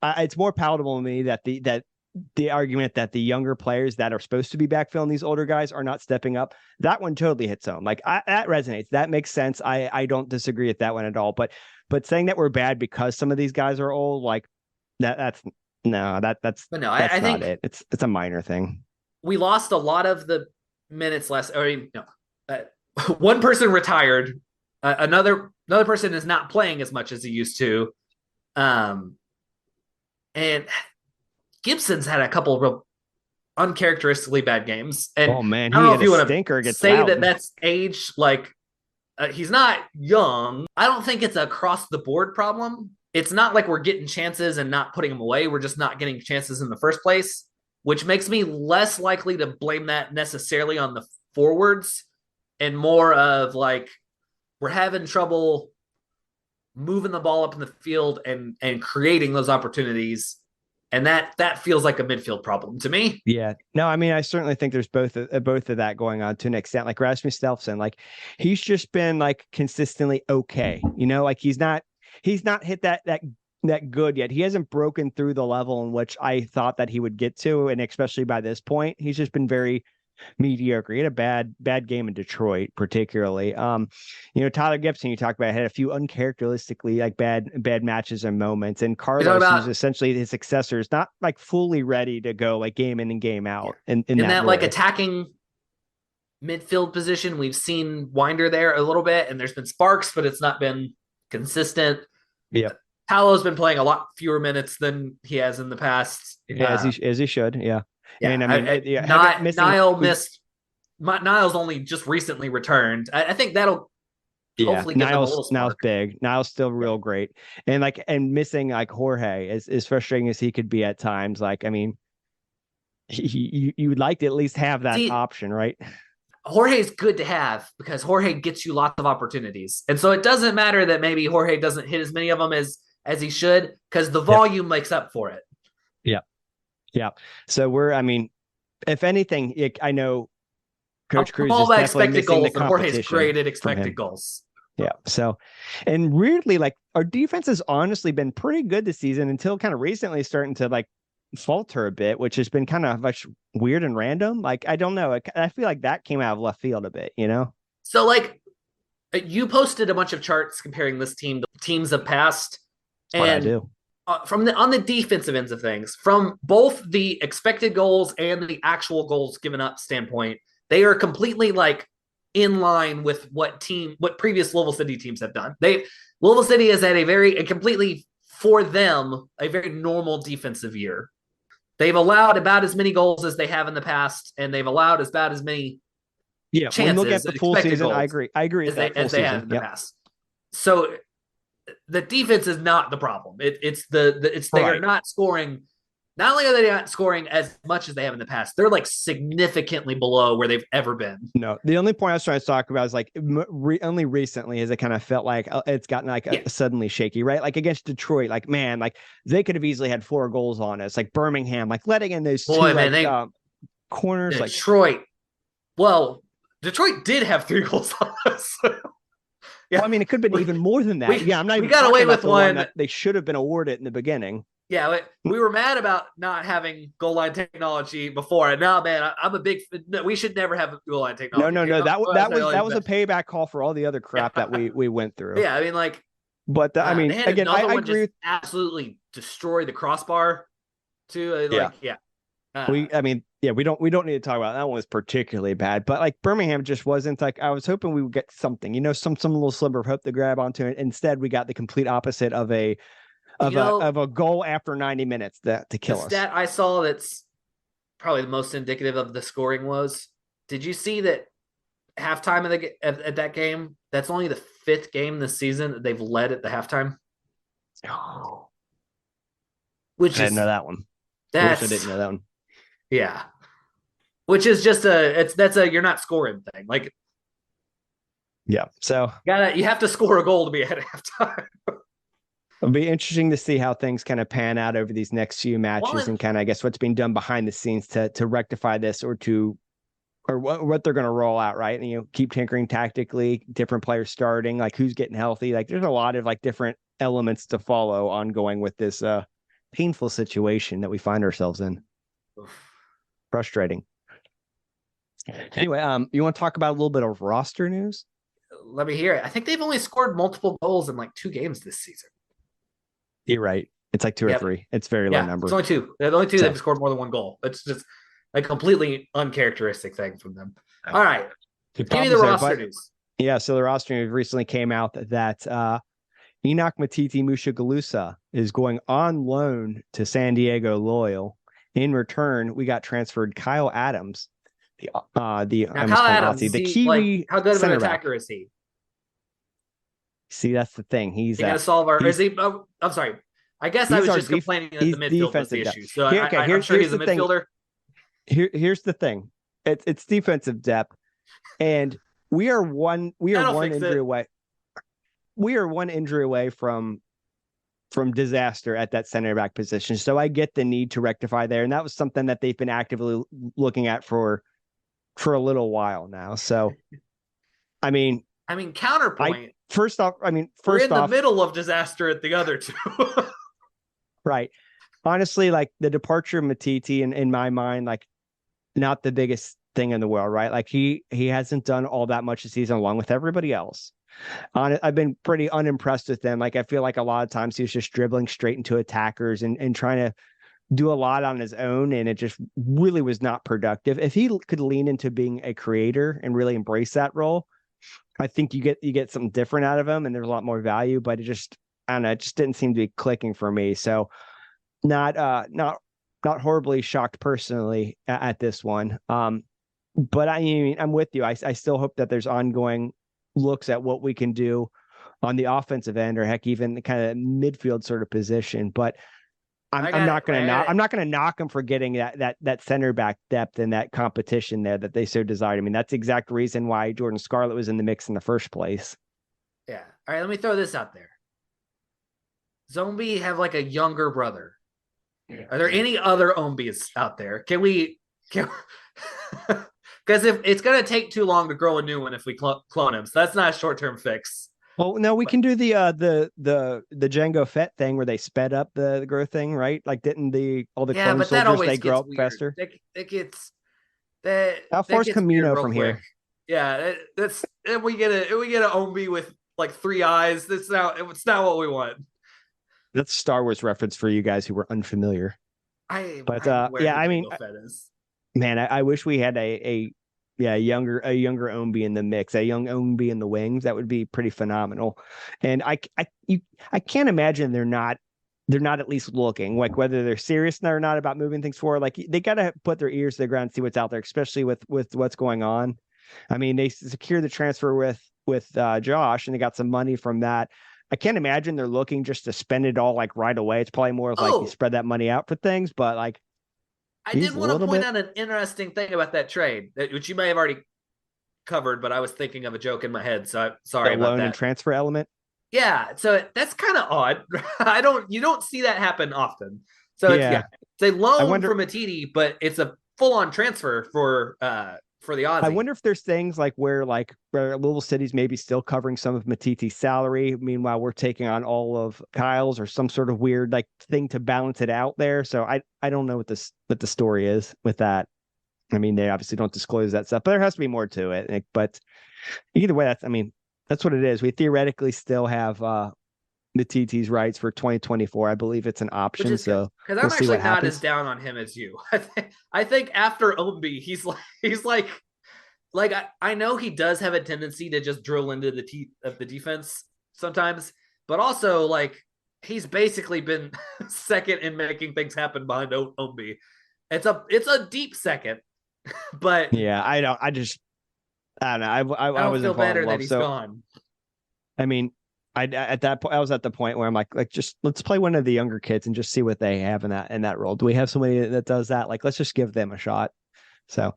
it's more palatable to me that the argument that the younger players that are supposed to be backfilling these older guys are not stepping up. That one totally hits home. Like that resonates. That makes sense. I don't disagree with that one at all. But saying that we're bad because some of these guys are old, like that's But no, I think it. It's a minor thing. We lost a lot of the minutes last. One person retired. Another person is not playing as much as he used to. And Gibson's had a couple of real uncharacteristically bad games. And oh man, I don't know if you want to say that's age. Like he's not young. I don't think it's a across the board problem. It's not like we're getting chances and not putting them away. We're just not getting chances in the first place, which makes me less likely to blame that necessarily on the forwards and more of like we're having trouble moving the ball up in the field and creating those opportunities. And that feels like a midfield problem to me. Yeah. No, I mean, I certainly think there's both of that going on to an extent. Like Rasmus Stelfson, like he's just been like consistently okay. Like he's not hit that good yet. He hasn't broken through the level in which I thought that he would get to. And especially by this point, he's just been very mediocre. He had a bad game in Detroit, particularly. Tyler Gibson, you talked about, had a few uncharacteristically like bad matches and moments. And Carlos, who's essentially his successor, is not like fully ready to go like game in and game out. In that like attacking midfield position, we've seen Winder there a little bit, and there's been sparks, but it's not been consistent. Yeah. Paolo's been playing a lot fewer minutes than he has in the past. As he should. Yeah. Yeah, and I mean, Niles only just recently returned. I think that'll hopefully give them a little spark. Niles big. Niles still real great. And missing like Jorge, as frustrating as he could be at times. Like, I mean, you would like to at least have that option, right? Jorge is good to have because Jorge gets you lots of opportunities. And so it doesn't matter that maybe Jorge doesn't hit as many of them as he should, because the volume makes up for it. Yeah. Yeah. So if anything, I know Coach Cruz is definitely missing the competition. Jorge's great at expected goals. Yeah. So, and weirdly, like our defense has honestly been pretty good this season until kind of recently starting to like falter a bit, which has been kind of much weird and random. Like, I don't know. I feel like that came out of left field a bit, So like you posted a bunch of charts comparing this team to teams of past. That's what I do. On the defensive ends of things, from both the expected goals and the actual goals given up standpoint, they are completely like in line with what previous Louisville City teams have done. Louisville City has had a very normal defensive year. They've allowed about as many goals as they have in the past, and they've allowed about as many chances. When we look at the full season, I agree as they have in the past. So the defense is not the problem. They are not scoring not only are they not scoring as much as they have in the past, they're like significantly below where they've ever been. No, the only point I was trying to talk about is like only recently has it kind of felt like it's gotten like suddenly shaky, right? Like against Detroit, like man, like they could have easily had 4 goals on us. Like Birmingham, like letting in those corners. Detroit. Well, Detroit did have 3 goals on us. Yeah, well, I mean, it could have been even more than that. I'm not. We got away with one that they should have been awarded in the beginning. Yeah, we were mad about not having goal line technology before, and now, man, I'm a big. We should never have goal line technology. No. That was a payback call for all the other crap that we went through. Yeah, I mean, like, but I mean, again, I agree. With... Absolutely destroy the crossbar, too. We don't need to talk about that. One was particularly bad, but like Birmingham just wasn't like I was hoping we would get something, some little sliver of hope to grab onto it. Instead, we got the complete opposite of a goal after 90 minutes to kill us. The stat I saw that's probably the most indicative of the scoring was: did you see that halftime at that game? That's only the 5th game this season that they've led at the halftime. Oh, I didn't know that one. I didn't know that one. Yeah, which is just that's a you're not scoring thing. Like, yeah, so you have to score a goal to be ahead of halftime. It'll be interesting to see how things kind of pan out over these next few matches and kind of, I guess, what's being done behind the scenes to rectify this or what they're going to roll out, right? And, keep tinkering tactically, different players starting, like who's getting healthy. Like there's a lot of like different elements to follow ongoing with this painful situation that we find ourselves in. Frustrating. Anyway, you want to talk about a little bit of roster news? Let me hear it. I think they've only scored multiple goals in like 2 games this season. You're right. It's like 2 or 3. It's very low number. It's only 2. The only 2 they've scored more than 1 goal. It's just a completely uncharacteristic thing from them. All right. Give me the roster news. Yeah, so the roster news recently came out that Enoch Matiti Mushagalusa is going on loan to San Diego Loyal. In return, we got transferred Kyle Adams. Kyle Adams, the Kiwi. How good of an attacker is he? See, that's the thing. He's going to solve our. Is he? Oh, I'm sorry. I guess I was just complaining that the midfield was the issue. So I'm sure he's a midfielder. Here's the thing. It's defensive depth, and we are one injury away. We are one injury away from disaster at that center back position. So I get the need to rectify there. And that was something that they've been actively looking at for a little while now. So, I mean, counterpoint. We're in the middle of disaster at the other 2. Right. Honestly, like the departure of Matiti in my mind, like not the biggest thing in the world, right? Like he hasn't done all that much this season along with everybody else. I've been pretty unimpressed with them. Like I feel like a lot of times he was just dribbling straight into attackers and trying to do a lot on his own, and it just really was not productive. If he could lean into being a creator and really embrace that role, I think you get something different out of him, and there's a lot more value. But it just didn't seem to be clicking for me. So not horribly shocked personally at this one. But I mean, I'm with you. I still hope that there's ongoing looks at what we can do on the offensive end, or heck, even the kind of midfield sort of position. But I'm not going to knock him for getting that center back depth and that competition there that they so desired. I mean, that's the exact reason why Jordan Scarlett was in the mix in the first place. Yeah. All right. Let me throw this out there. Zombie have like a younger brother. Are there any other Ombies out there? Because if it's going to take too long to grow a new one if we clone him, so that's not a short-term fix. Well, no, we can do the Django Fett thing where they sped up the growth thing, right? Like, didn't all the clone soldiers they grow up faster? It gets how far is Camino from here? Yeah, that's if we get an Ombi with like 3 eyes. It's not what we want. That's a Star Wars reference for you guys who were unfamiliar. Man, I wish we had a younger Ombi in the mix, a young Ombi in the wings. That would be pretty phenomenal. And I can't imagine they're not at least looking, like whether they're serious or not about moving things forward. Like they got to put their ears to the ground and see what's out there, especially with what's going on. I mean, they secured the transfer with Josh, and they got some money from that. I can't imagine they're looking just to spend it all like right away. It's probably more of like you spread that money out for things, but like I did want to point out an interesting thing about that trade, which you may have already covered, but I was thinking of a joke in my head, so I'm sorry about loan that. and transfer element. Yeah, so that's kind of odd. You don't see that happen often. So it's a loan from Matiti, but it's a full-on transfer for the Aussie. I wonder if there's things like where Louisville City's maybe still covering some of Matiti's salary. Meanwhile, we're taking on all of Kyle's, or some sort of weird like thing to balance it out there. So I don't know what the story is with that. I mean, they obviously don't disclose that stuff, but there has to be more to it. But either way, that's what it is. We theoretically still have Matiti's rights for 2024. I believe it's an option. Because I'm actually not as down on him as you. I think after Omby, he's like I know he does have a tendency to just drill into the teeth of the defense sometimes, but also like he's basically been second in making things happen behind Omby. It's a deep second, but yeah, I don't know. I feel better that he's gone. I mean, I was at the point where I'm like just let's play one of the younger kids and just see what they have in that role. Do we have somebody that does that? Like, let's just give them a shot. So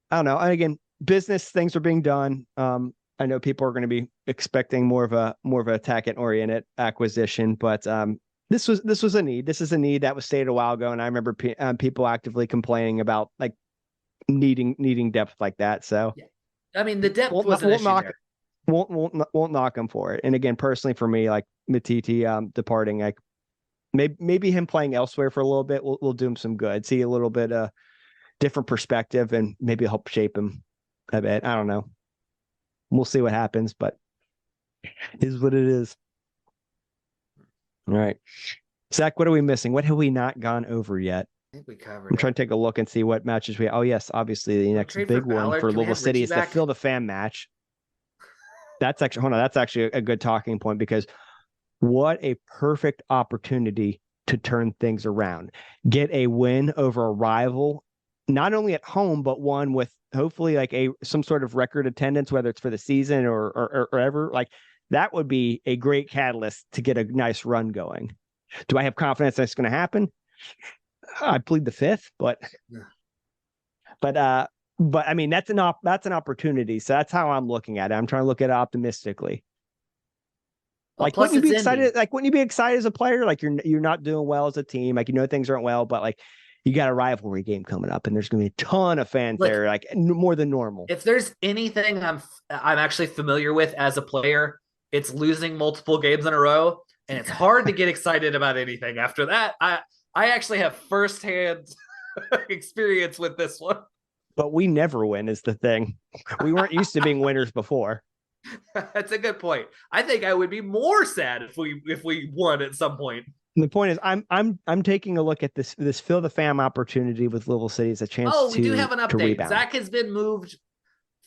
I don't know. And again, business things are being done. I know people are going to be expecting more of a attack oriented acquisition, but this was a need. This is a need that was stated a while ago, and I remember people actively complaining about like needing depth like that. So yeah. I mean, the depth was an issue there. Won't knock him for it. And again, personally for me, like Matiti departing, like maybe him playing elsewhere for a little bit will do him some good. See a little bit different perspective and maybe help shape him a bit. I don't know. We'll see what happens, but it is what it is. All right. Zach, what are we missing? What have we not gone over yet? I think we covered. I'm trying to take a look and see what matches we. Oh yes, obviously the next big one for Louisville City is the Fill the Fam match. That's actually a good talking point, because what a perfect opportunity to turn things around. Get a win over a rival, not only at home, but one with hopefully like some sort of record attendance, whether it's for the season or ever. Like that would be a great catalyst to get a nice run going. Do I have confidence that's going to happen? I plead the fifth, but I mean, that's an opportunity. So that's how I'm looking at it. I'm trying to look at it optimistically. Like, wouldn't you be excited? Like, wouldn't you be excited as a player? Like, you're not doing well as a team. Like, things aren't well, but like, you got a rivalry game coming up, and there's going to be a ton of fans there, like more than normal. If there's anything I'm actually familiar with as a player, it's losing multiple games in a row, and it's hard to get excited about anything after that. I actually have firsthand experience with this one. But we never win is the thing. We weren't used to being winners before. That's a good point. I think I would be more sad if we won at some point. And the point is, I'm taking a look at this Fill the Fam opportunity with Louisville City as a chance. We do have an update. Zach has been moved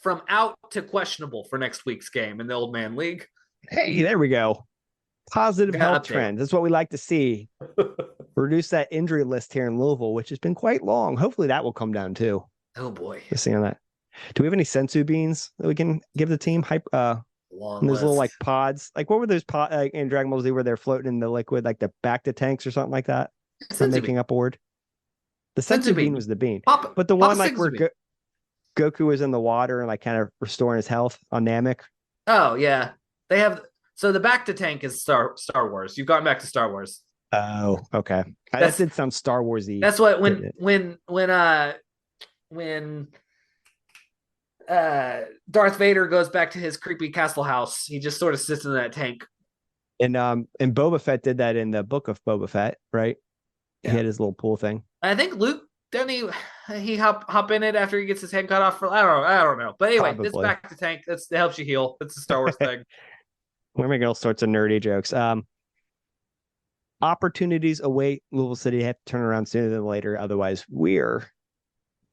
from out to questionable for next week's game in the Old Man League. Hey, there we go. Positive health trends. That's what we like to see. Reduce that injury list here in Louisville, which has been quite long. Hopefully that will come down too. Oh boy. Let's see on that. Do we have any sensu beans that we can give the team? Those little like pods. Like what were those in Dragon Ball Z where they're floating in the liquid, like the back to tanks or something like that? I'm making up a word. The sensu bean was the bean. But the one like where Goku was in the water and like kind of restoring his health on Namek. Oh yeah. They have so the back to tank is Star Wars. You've gone back to Star Wars. Oh, okay. That did sound Star Wars-y. That's what when Darth Vader goes back to his creepy castle house, he just sort of sits in that tank. And Boba Fett did that in the book of Boba Fett, right? Yeah. He had his little pool thing. I think Luke, doesn't he hop in it after he gets his hand cut off? I don't know. But anyway, It's back to tank. It helps you heal. It's a Star Wars thing. We're making all sorts of nerdy jokes. Opportunities await Louisville City. Have to turn around sooner than later. Otherwise, we're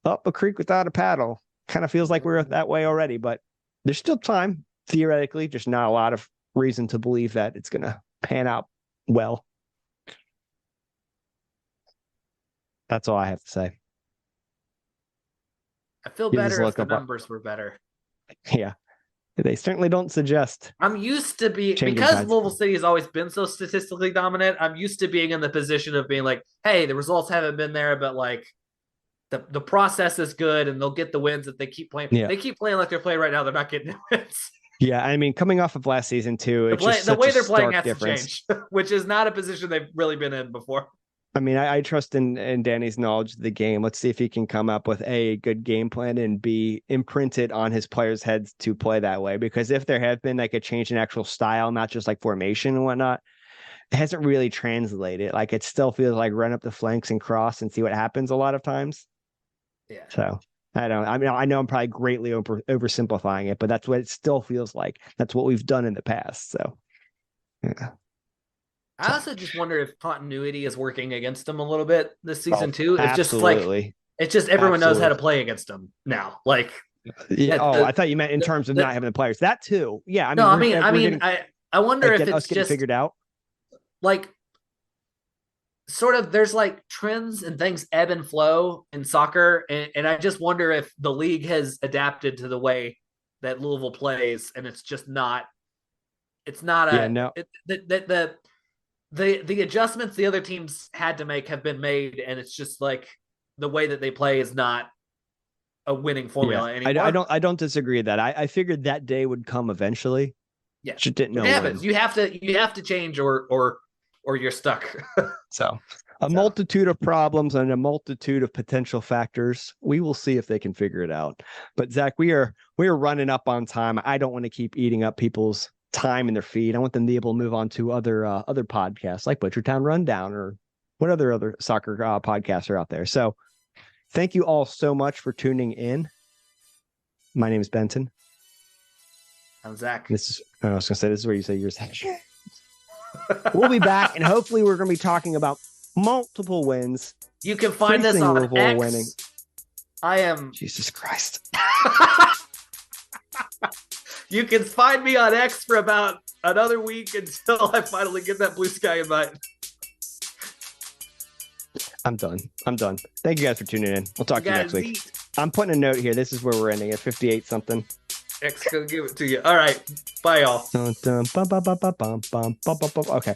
up a creek without a paddle. Kind of feels like we're that way already, but there's still time, theoretically, just not a lot of reason to believe that it's going to pan out well. That's all I have to say. I feel better if the numbers were better. Yeah. They certainly don't suggest. I'm used to being, changing because sides. Louisville City has always been so statistically dominant, I'm used to being in the position of being like, hey, the results haven't been there, but like the process is good and they'll get the wins if they keep playing. Yeah. They keep playing like they're playing right now. They're not getting wins. Yeah, I mean, coming off of last season too, it's just The such way a they're playing stark has difference. to change, which is not a position they've really been in before. I mean, I trust in Danny's knowledge of the game. Let's see if he can come up with A, good game plan, and B, imprint it on his players' heads to play that way. Because if there have been like a change in actual style, not just like formation and whatnot, it hasn't really translated. Like it still feels like run up the flanks and cross and see what happens a lot of times. Yeah. So I know I'm probably greatly oversimplifying it, but that's what it still feels like. That's what we've done in the past. So yeah. I also just wonder if continuity is working against them a little bit this season too. It's absolutely. just like everyone knows how to play against them now. Like, yeah. I thought you meant in terms of not having the players. That too. Yeah. I wonder if it's getting just figured out. Like, sort of, there's like trends and things ebb and flow in soccer, and I just wonder if the league has adapted to the way that Louisville plays, and it's just not. It's not the adjustments the other teams had to make have been made, and it's just like the way that they play is not a winning formula anymore. I don't disagree with that. I figured that day would come eventually. Yeah, just didn't know. It happens. You have to change or you're stuck. So a multitude of problems and a multitude of potential factors. We will see if they can figure it out. But Zach, we are running up on time. I don't want to keep eating up people's time in their feed. I want them to be able to move on to other podcasts like Butchertown Rundown or what other soccer podcasts are out there. So thank you all so much for tuning in. My name is Benton. I'm Zach. This is where you say you're Zach. We'll be back, and hopefully we're going to be talking about multiple wins. You can find us on Louisville X. Winning. I am Jesus Christ. You can find me on X for about another week until I finally get that blue sky invite. I'm done. Thank you guys for tuning in. We'll talk to you next week. I'm putting a note here. This is where we're ending at 58 something. X gonna give it to you. All right. Bye, y'all. Okay.